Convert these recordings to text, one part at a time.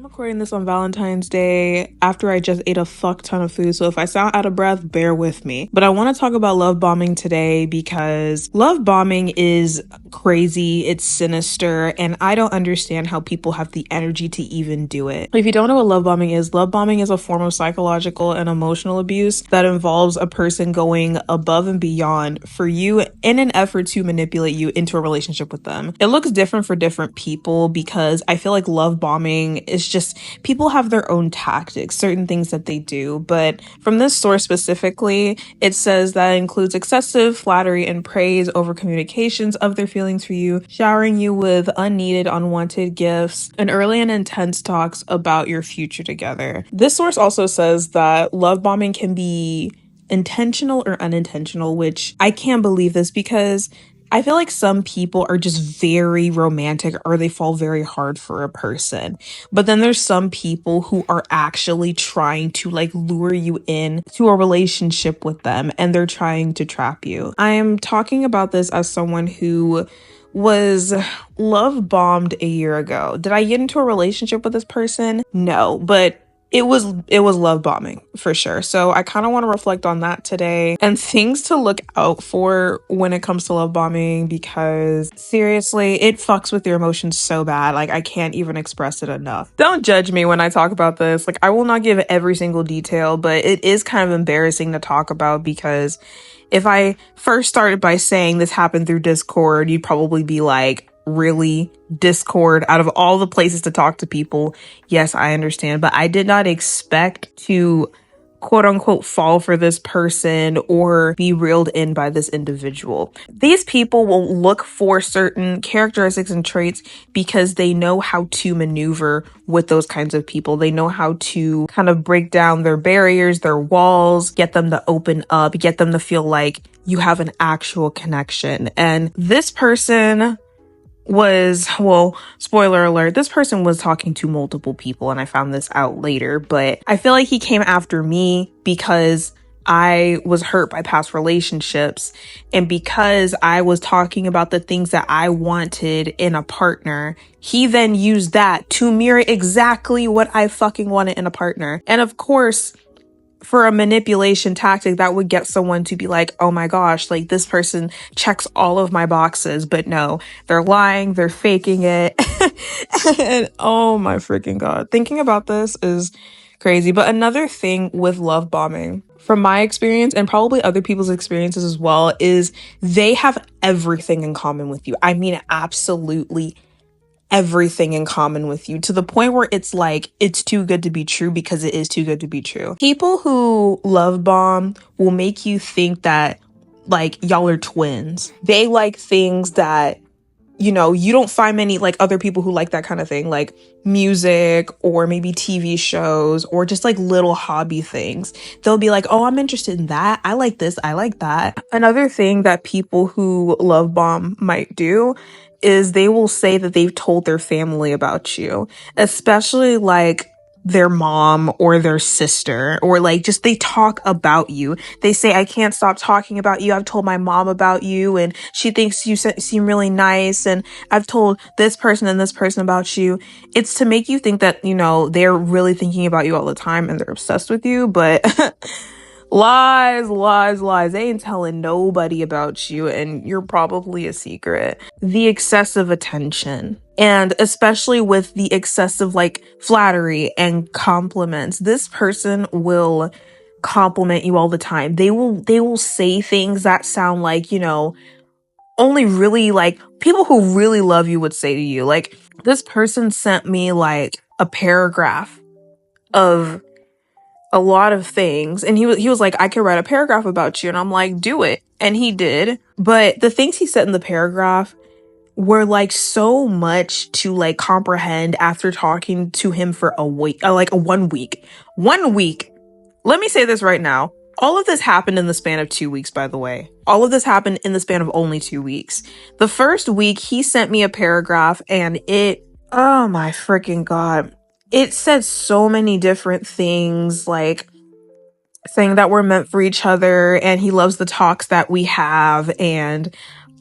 Recording this on Valentine's Day after I just ate a fuck ton of food, so if I sound out of breath, bear with me. But I want to talk about love bombing today because love bombing is crazy, it's sinister, and I don't understand how people have the energy to even do it. If you don't know what love bombing is a form of psychological and emotional abuse that involves a person going above and beyond for you in an effort to manipulate you into a relationship with them. It looks different for different people because I feel like love bombing is just people have their own tactics, certain things that they do. But from this source specifically, it says that includes excessive flattery and praise over communications of their feelings for you, showering you with unneeded, unwanted gifts, and early and intense talks about your future together. This source also says that love bombing can be intentional or unintentional, which I can't believe this because I feel like some people are just very romantic or they fall very hard for a person. But then there's some people who are actually trying to lure you in to a relationship with them and they're trying to trap you. I am talking about this as someone who was love bombed a year ago. Did I get into a relationship with this person? No, but it was love bombing for sure. So I kind of want to reflect on that today and things to look out for when it comes to love bombing, because seriously, it fucks with your emotions so bad. I can't even express it enough. Don't judge me when I talk about this. I will not give every single detail, but it is kind of embarrassing to talk about because if I first started by saying this happened through Discord, you'd probably be like, really? Discord, out of all the places to talk to people? Yes, I understand, but I did not expect to quote unquote fall for this person or be reeled in by this individual. These people will look for certain characteristics and traits because they know how to maneuver with those kinds of people. They know how to kind of break down their barriers, their walls, get them to open up, get them to feel like you have an actual connection. And this person was, well, spoiler alert, this person was talking to multiple people and I found this out later, but I feel like he came after me because I was hurt by past relationships and because I was talking about the things that I wanted in a partner. He then used that to mirror exactly what I fucking wanted in a partner. And of course, for a manipulation tactic, that would get someone to be like, oh my gosh, this person checks all of my boxes. But no, they're lying, they're faking it. And oh my freaking God. Thinking about this is crazy. But another thing with love bombing, from my experience and probably other people's experiences as well, is they have everything in common with you. I mean, absolutely everything in common with you, to the point where it's it's too good to be true because it is too good to be true. People who love bomb will make you think that y'all are twins. They like things that you don't find many other people who like that kind of thing, like music or maybe TV shows or just little hobby things. They'll be like, oh, I'm interested in that. I like this. I like that. Another thing that people who love bomb might do is they will say that they've told their family about you, especially their mom or their sister, or just they talk about you. They say, I can't stop talking about you. I've told my mom about you and she thinks you seem really nice. And I've told this person and this person about you. It's to make you think that, they're really thinking about you all the time and they're obsessed with you. But lies. They ain't telling nobody about you and you're probably a secret. The excessive attention, and especially with the excessive flattery and compliments. This person will compliment you all the time. They will say things that sound only really people who really love you would say to you. This person sent me a paragraph of a lot of things. And he was like, I could write a paragraph about you. And I'm like, do it. And he did. But the things he said in the paragraph were so much to comprehend after talking to him for a week, 1 week. 1 week. Let me say this right now. All of this happened in the span of 2 weeks, by the way. All of this happened in the span of only 2 weeks. The first week, he sent me a paragraph and oh my freaking God. It said so many different things, saying that we're meant for each other and he loves the talks that we have. And,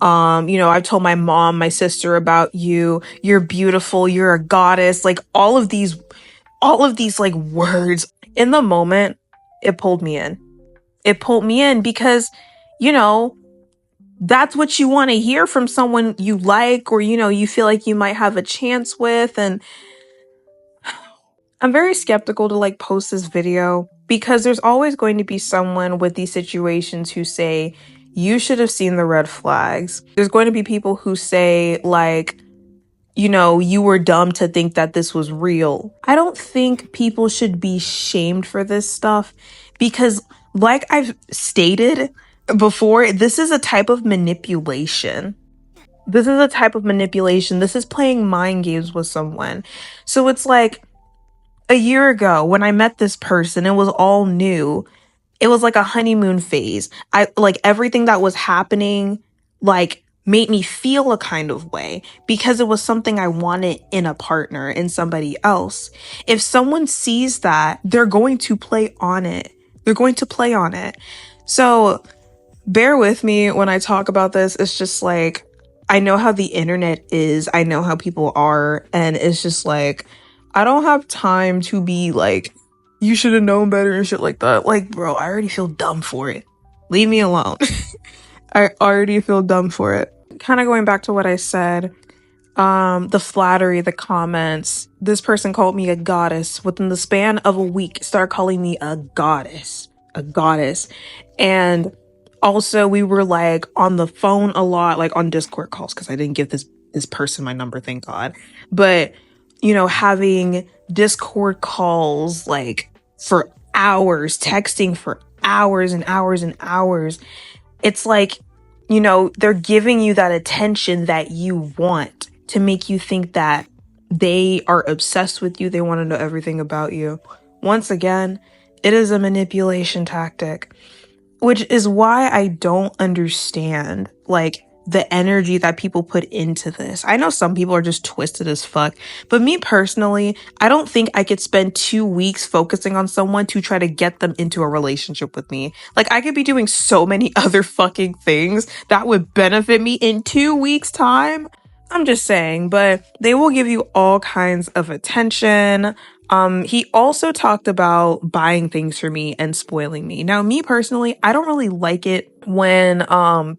I've told my mom, my sister about you. You're beautiful. You're a goddess. All of these all of these like words. In the moment, it pulled me in. It pulled me in because, you know, that's what you want to hear from someone you like, or, you know, you feel like you might have a chance with. And I'm very skeptical to like post this video because there's always going to be someone with these situations who say, you should have seen the red flags. There's going to be people who say like, you know, you were dumb to think that this was real. I don't think people should be shamed for this stuff because, like I've stated before, this is a type of manipulation. This is a type of manipulation. This is playing mind games with someone. So it's like a year ago when I met this person, it was all new. It was like a honeymoon phase. I like everything that was happening, like made me feel a kind of way because it was something I wanted in a partner, in somebody else. If someone sees that, they're going to play on it. They're going to play on it. So bear with me when I talk about this. It's just like, I know how the internet is. I know how people are. And it's just like, I don't have time to be like, you should have known better and shit like that. Like, bro, I already feel dumb for it. Leave me alone. I already feel dumb for it. Kind of going back to what I said, the flattery, the comments. This person called me a goddess. Within the span of a week, started calling me a goddess. A goddess. And also we were like on the phone a lot, like on Discord calls, because I didn't give this person my number, thank God. But, you know, having Discord calls like for hours, texting for hours and hours and hours. It's like, you know, they're giving you that attention that you want to make you think that they are obsessed with you. They want to know everything about you. Once again, it is a manipulation tactic, which is why I don't understand like the energy that people put into this. I know some people are just twisted as fuck, but me personally, I don't think I could spend 2 weeks focusing on someone to try to get them into a relationship with me. Like, I could be doing so many other fucking things that would benefit me in 2 weeks' time. I'm just saying, but they will give you all kinds of attention. He also talked about buying things for me and spoiling me. Now, me personally, I don't really like it when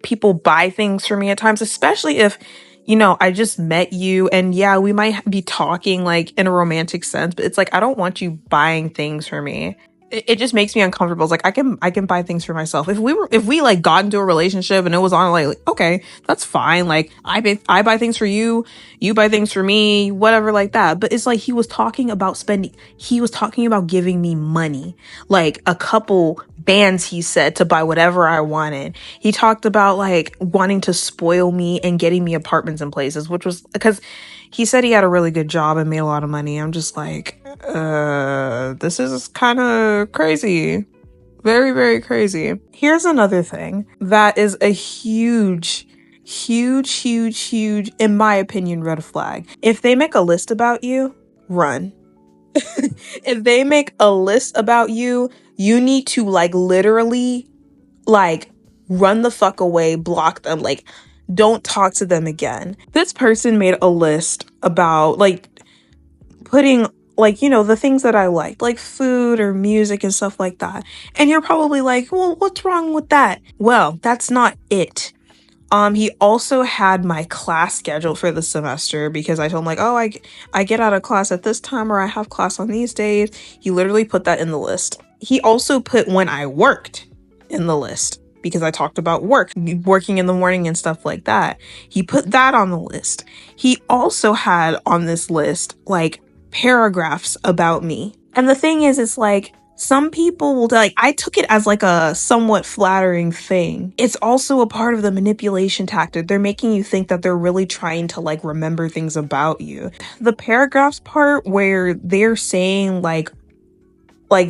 people buy things for me at times, especially if, you know, I just met you and yeah, we might be talking like in a romantic sense, but it's like, I don't want you buying things for me. It just makes me uncomfortable. It's like I can buy things for myself. If we like got into a relationship and it was on like okay, that's fine. Like I buy things for you, you buy things for me, whatever like that. But it's like he was talking about giving me money, like a couple bands, he said, to buy whatever I wanted. He talked about like wanting to spoil me and getting me apartments in places, which was because he said he had a really good job and made a lot of money. I'm just like, this is kind of crazy. Very, very crazy. Here's another thing that is a huge, in my opinion, red flag. If they make a list about you, run. If they make a list about you, you need to like literally like run the fuck away, block them, like don't talk to them again. This person made a list about like putting like, you know, the things that I like food or music and stuff like that. And you're probably like, well, what's wrong with that? Well, that's not it. He also had my class schedule for the semester because I told him like, oh, I get out of class at this time or I have class on these days. He literally put that in the list. He also put when I worked in the list because I talked about working in the morning and stuff like that. He put that on the list. He also had on this list like paragraphs about me. And the thing is, it's like, some people will like, I took it as like a somewhat flattering thing. It's also a part of the manipulation tactic. They're making you think that they're really trying to like remember things about you. The paragraphs part where they're saying like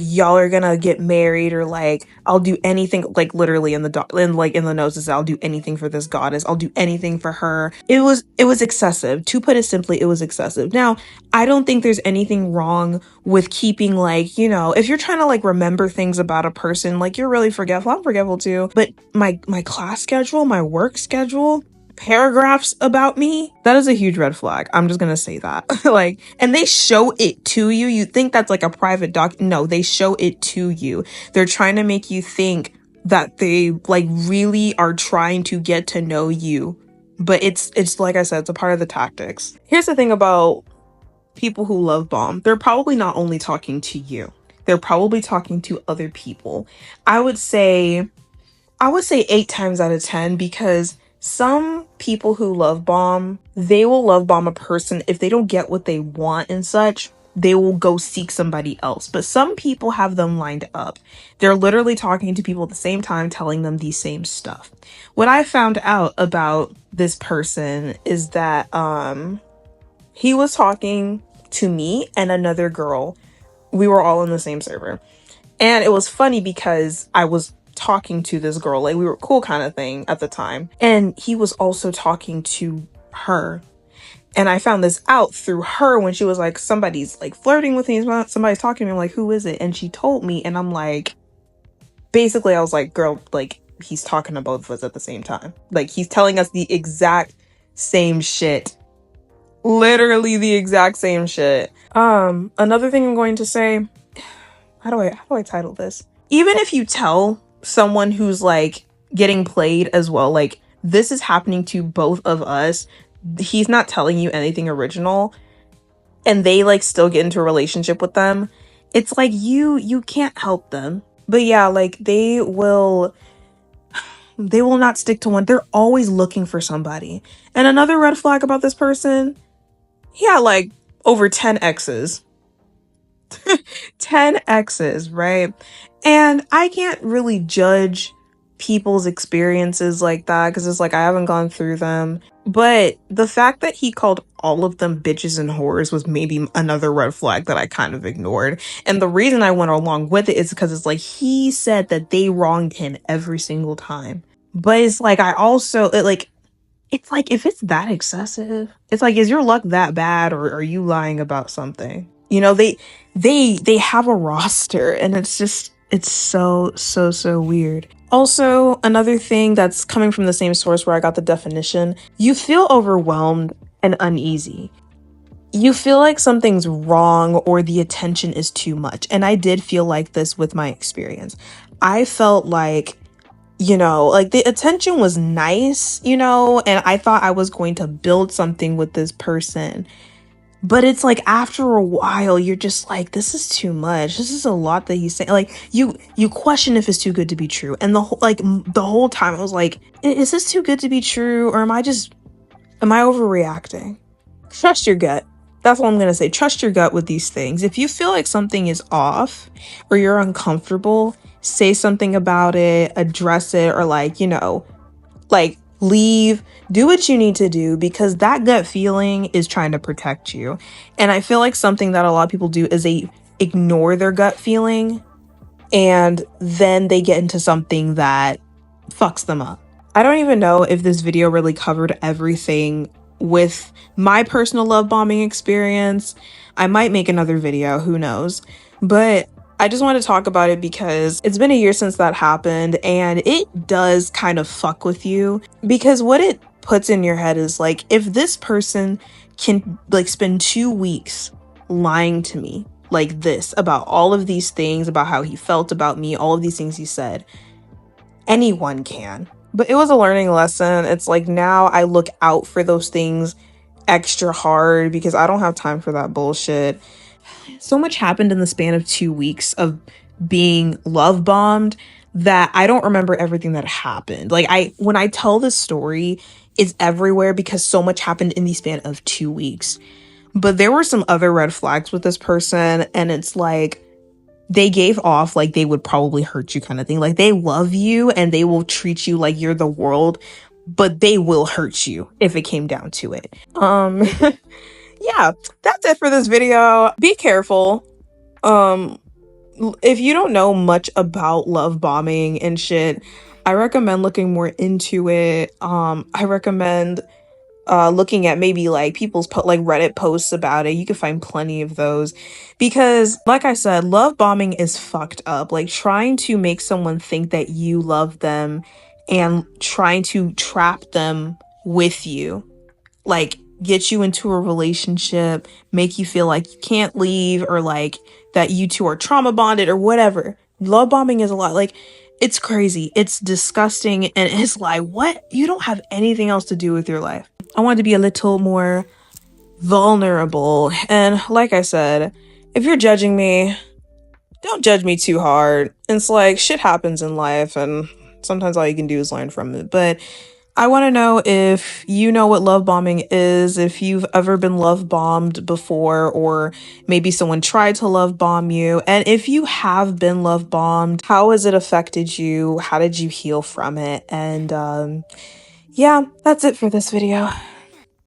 y'all are gonna get married or like I'll do anything, like literally in the notes is I'll do anything for this goddess, I'll do anything for her. It was excessive. To put it simply, it was excessive. Now, I don't think there's anything wrong with keeping like, you know, if you're trying to like remember things about a person, like you're really forgetful. I'm forgetful too. But my class schedule, my work schedule, paragraphs about me, that is a huge red flag. I'm just gonna say that. Like, and they show it to you. You think that's like a private doc. No, they show it to you. They're trying to make you think that they like really are trying to get to know you. But it's like I said, it's a part of the tactics. Here's the thing about people who love bomb. They're probably not only talking to you. They're probably talking to other people. I would say 8 times out of 10, because some people who love bomb, they will love bomb a person. If they don't get what they want and such, they will go seek somebody else. But some people have them lined up. They're literally talking to people at the same time, telling them the same stuff. What I found out about this person is that he was talking to me and another girl. We were all in the same server. And it was funny because I was talking to this girl, like we were cool kind of thing at the time. And he was also talking to her. And I found this out through her when she was like, somebody's like flirting with me, somebody's talking to me. I'm like, who is it? And she told me, and I'm like, basically I was like, girl, like he's talking to both of us at the same time. Like he's telling us the exact same shit. Literally the exact same shit. Another thing I'm going to say, how do I title this? Even if you tell someone who's like getting played as well, like this is happening to both of us, he's not telling you anything original, and they like still get into a relationship with them, it's like you can't help them. But yeah, like they will not stick to one. They're always looking for somebody. And another red flag about this person, he had like over 10 exes. 10 exes, right? And I can't really judge people's experiences like that because it's like I haven't gone through them. But the fact that he called all of them bitches and whores was maybe another red flag that I kind of ignored. And the reason I went along with it is because it's like he said that they wronged him every single time. But it's like it's like if it's that excessive, it's like, is your luck that bad, or are you lying about something? You know, they have a roster, and it's so weird. Also, another thing that's coming from the same source where I got the definition, you feel overwhelmed and uneasy. You feel like something's wrong or the attention is too much. And I did feel like this with my experience. I felt like, you know, like the attention was nice, you know, and I thought I was going to build something with this person. But it's like after a while, you're just like, this is too much. This is a lot that he's saying. Like you question if it's too good to be true. And the whole time I was like, is this too good to be true? Or am I overreacting? Trust your gut. That's what I'm going to say. Trust your gut with these things. If you feel like something is off or you're uncomfortable, say something about it, address it, or like, you know, like leave, do what you need to do, because that gut feeling is trying to protect you. And I feel like something that a lot of people do is they ignore their gut feeling and then they get into something that fucks them up. I don't even know if this video really covered everything with my personal love bombing experience. I might make another video, who knows? But I just want to talk about it because it's been a year since that happened, and it does kind of fuck with you, because what it puts in your head is like, if this person can like spend 2 weeks lying to me like this about all of these things, about how he felt about me, all of these things he said, anyone can. But it was a learning lesson. It's like now I look out for those things extra hard because I don't have time for that bullshit. So much happened in the span of 2 weeks of being love bombed that I don't remember everything that happened. Like when I tell this story, it's everywhere because so much happened in the span of 2 weeks. But there were some other red flags with this person, and it's like they gave off like they would probably hurt you kind of thing. Like they love you and they will treat you like you're the world, but they will hurt you if it came down to it. Yeah, that's it for this video. Be careful. If you don't know much about love bombing and shit, I recommend looking more into it. I recommend looking at maybe like people's like Reddit posts about it. You can find plenty of those, because like I said, love bombing is fucked up. Like trying to make someone think that you love them and trying to trap them with you. Like, get you into a relationship, make you feel like you can't leave, or like that you two are trauma bonded or whatever. Love bombing is a lot. Like, it's crazy. It's disgusting. And it's like, what? You don't have anything else to do with your life. I wanted to be a little more vulnerable. And like I said, if you're judging me, don't judge me too hard. It's like, shit happens in life, and sometimes all you can do is learn from it. But I want to know if you know what love bombing is, if you've ever been love bombed before, or maybe someone tried to love bomb you. And if you have been love bombed, how has it affected you? How did you heal from it? And yeah, that's it for this video.